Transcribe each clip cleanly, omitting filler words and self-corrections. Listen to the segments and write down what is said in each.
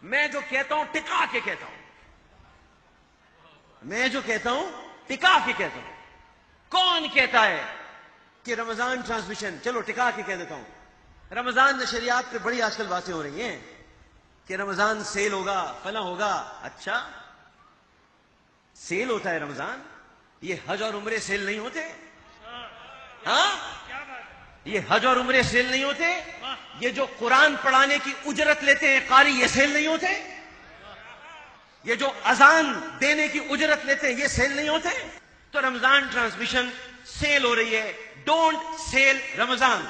میں جو کہتا ہوں ٹکا کے کہتا ہوں، میں جو کہتا ہوں ٹکا کے کہتا ہوں۔ کون کہتا ہے کہ رمضان ٹرانسمیشن، چلو ٹکا کے کہہ دیتا ہوں، رمضان نشریات پہ بڑی آج کل باتیں ہو رہی ہیں کہ رمضان سیل ہوگا، فلاں ہوگا۔ اچھا سیل ہوتا ہے رمضان؟ یہ حج اور عمرے سیل نہیں ہوتے؟ ہاں یہ حج اور عمرے سیل نہیں ہوتے؟ یہ جو قرآن پڑھانے کی اجرت لیتے ہیں قاری، یہ سیل نہیں ہوتے؟ یہ جو اذان دینے کی اجرت لیتے ہیں، یہ سیل نہیں ہوتے؟ تو رمضان ٹرانسمیشن سیل ہو رہی ہے۔ ڈونٹ سیل رمضان۔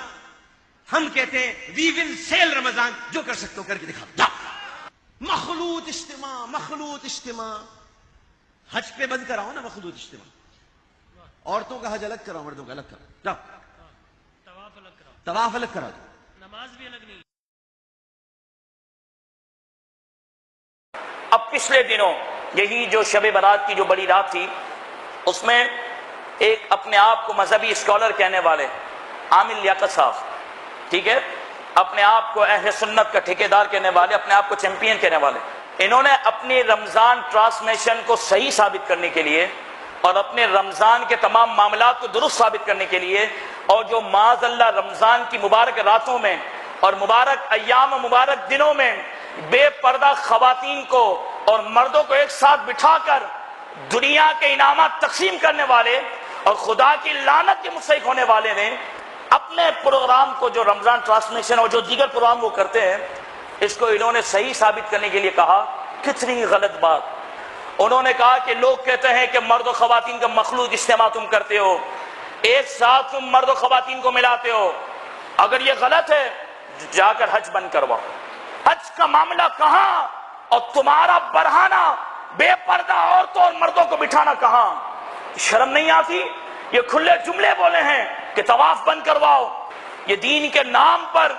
ہم کہتے ہیں وی ول سیل رمضان، جو کر سکتے ہو کر کے دکھا دو۔ مخلوط اجتماع، مخلوط اجتماع، حج پہ بند کراؤ نا مخلوط اجتماع۔ عورتوں کا حج الگ کراؤ، مردوں کا الگ کراؤ، جاؤ طواف الگ کراؤ، طواف الگ کرا دو۔ نماز بھی الگ نہیں۔ اب پچھلے دنوں یہی جو شب برات کی جو بڑی رات تھی، اس میں ایک اپنے آپ کو مذہبی اسکالر کہنے والے عامر لیاقت صاحب، ٹھیک ہے، اپنے آپ کو اہل سنت کا ٹھیکیدار کہنے والے، اپنے آپ کو چیمپئن کہنے والے، انہوں نے اپنی رمضان ٹرانسمیشن کو صحیح ثابت کرنے کے لیے اور اپنے رمضان کے تمام معاملات کو درست ثابت کرنے کے لیے، اور جو معاذ اللہ رمضان کی مبارک راتوں میں اور مبارک ایام و مبارک دنوں میں بے پردہ خواتین کو اور مردوں کو ایک ساتھ بٹھا کر دنیا کے انعامات تقسیم کرنے والے اور خدا کی لعنت کے مستحق ہونے والے نے اپنے پروگرام کو، جو رمضان ٹرانسمیشن اور جو دیگر پروگرام وہ کرتے ہیں، اس کو انہوں نے صحیح ثابت کرنے کے لیے کہا۔ کتنی غلط بات! انہوں نے کہا کہ لوگ کہتے ہیں کہ مرد و خواتین کا مخلوط اجتماع تم کرتے ہو، ایک ساتھ تم مرد و خواتین کو ملاتے ہو۔ اگر یہ غلط ہے جا کر حج بند کرواؤ۔ حج کا معاملہ کہاں اور تمہارا برہانہ بے پردہ عورتوں اور مردوں کو بٹھانا کہاں؟ شرم نہیں آتی؟ یہ کھلے جملے بولے ہیں کہ طواف بند کرواؤ۔ یہ دین کے نام پر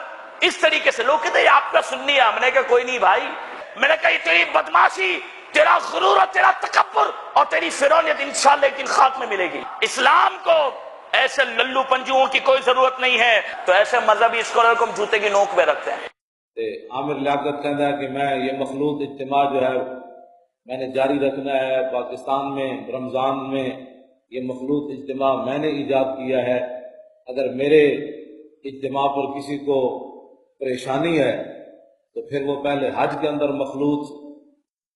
اس طریقے سے لوگ کہتے ہیں آپ کا سنی ہے۔ میں نے کہا کوئی نہیں بھائی، میں نے کہا یہ تیری بدماشی، تیرا غرور اور تیرا تکبر اور تیری فرعونیت انشاءاللہ ایک دن خاک میں ملے گی۔ اسلام کو ایسے للو پنجوؤں کی کوئی ضرورت نہیں ہے، تو ایسے مذہبی اسکالر کو ہم جوتے کی نوک میں رکھتے ہیں۔ عامر لیاقت کہتا ہے کہ میں یہ مخلوط اجتماع جو ہے میں نے جاری رکھنا ہے پاکستان میں، رمضان میں یہ مخلوط اجتماع میں نے ایجاد کیا ہے۔ اگر میرے اجتماع پر کسی کو پریشانی ہے تو پھر وہ پہلے حج کے اندر مخلوط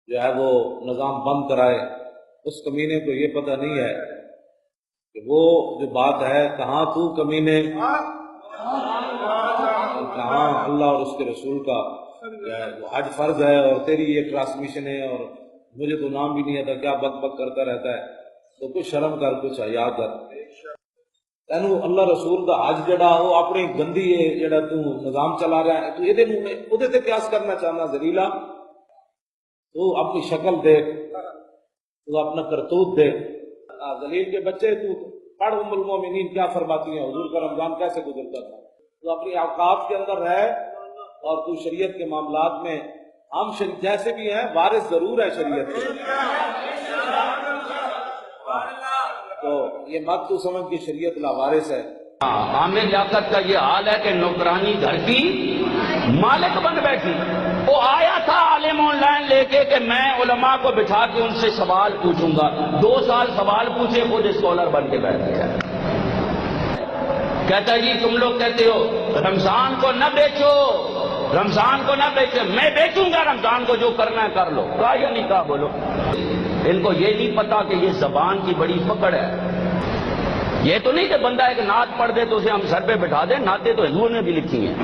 جو ہے وہ نظام بند کرائے۔ اس کمینے کو یہ پتہ نہیں ہے کہ وہ جو بات ہے کہاں تو کمینے، کہاں اللہ اور اس کے رسول کا حج فرض ہے اور تیری یہ ٹرانسمیشن ہے اور مجھے تو نام بھی نہیں آتا، کیا بک بک کرتا رہتا ہے۔ تو کچھ شرم کر، کچھ حیا کر۔ تینوں اللہ رسول دا حج جڑا وہ اپنی گندی ہے جڑا تو نظام چلا رہا ہے، تو یہ ادھے تے قیاس کرنا چاہنا ذلیلا۔ تو اپنی شکل دیکھ، تو اپنا کرتوت دیکھ۔ ذلیل کے بچے تو پڑھ ام المومنین کیا فرماتی ہیں، حضور کا رمضان کیسے گزرتا تھا۔ تو اپنی اوقات کے اندر رہ اور تو شریعت کے معاملات میں ہم جیسے بھی ہیں وارث ضرور ہے شریعت کے، تو یہ مت تو سمجھ کہ شریعت لاوارث ہے۔ عامر لیاقت کا یہ حال ہے کہ نوکرانی گھر کی مالک بن بیٹھی۔ وہ آیا تھا عالم آن لائن لے کے کہ میں علماء کو بٹھا کے ان سے سوال پوچھوں گا، 2 سال سوال پوچھے، خود اسکالر بن کے بیٹھ گیا۔ کہتا جی تم لوگ کہتے ہو رمضان کو نہ بیچو، رمضان کو نہ بیچو، میں بیچوں گا رمضان کو، جو کرنا ہے کر لو۔ کہا یا نہیں کہا بولو؟ ان کو یہ نہیں پتا کہ یہ زبان کی بڑی پکڑ ہے۔ یہ تو نہیں کہ بندہ ایک نعت پڑھ دے تو اسے ہم سر پہ بٹھا دیں۔ نعتیں تو ہندوؤں نے بھی لکھی ہیں،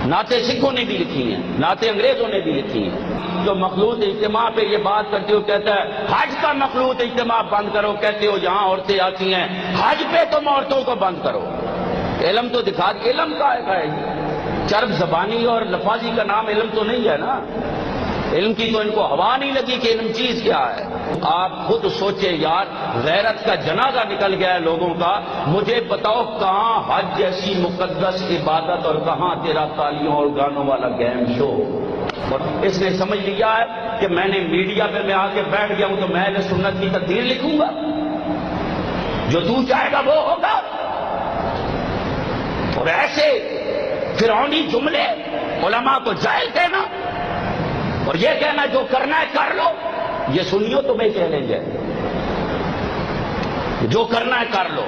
نعتیں سکھوں نے بھی لکھی ہیں، نعتیں انگریزوں نے بھی لکھی ہیں۔ جو مخلوط اجتماع پہ یہ بات کرتے ہو، کہتا ہے حج کا مخلوط اجتماع بند کرو، کہتے ہو جہاں عورتیں آتی ہیں حج پہ تم عورتوں کو بند کرو۔ علم تو دکھا، علم کا ہے چرب زبانی اور لفاظی کا نام علم تو نہیں ہے نا۔ علم کی تو ان کو ہوا نہیں لگی کہ علم چیز کیا ہے۔ آپ خود سوچے یار، غیرت کا جنازہ نکل گیا ہے لوگوں کا۔ مجھے بتاؤ کہاں حج جیسی مقدس عبادت اور کہاں تیرا تالیوں اور گانوں والا گیم شو۔ اور اس نے سمجھ لیا ہے کہ میں نے میڈیا پہ میں آ کے بیٹھ گیا ہوں تو میں اہل سنت کی تقریر لکھوں گا، جو تو چاہے گا وہ ہوگا۔ اور ایسے فرعونی جملے علماء کو جاہل کہنا، اور یہ کہنا جو کرنا ہے کر لو، یہ سنیو تمہیں چیلنج ہے، جو کرنا ہے کر لو۔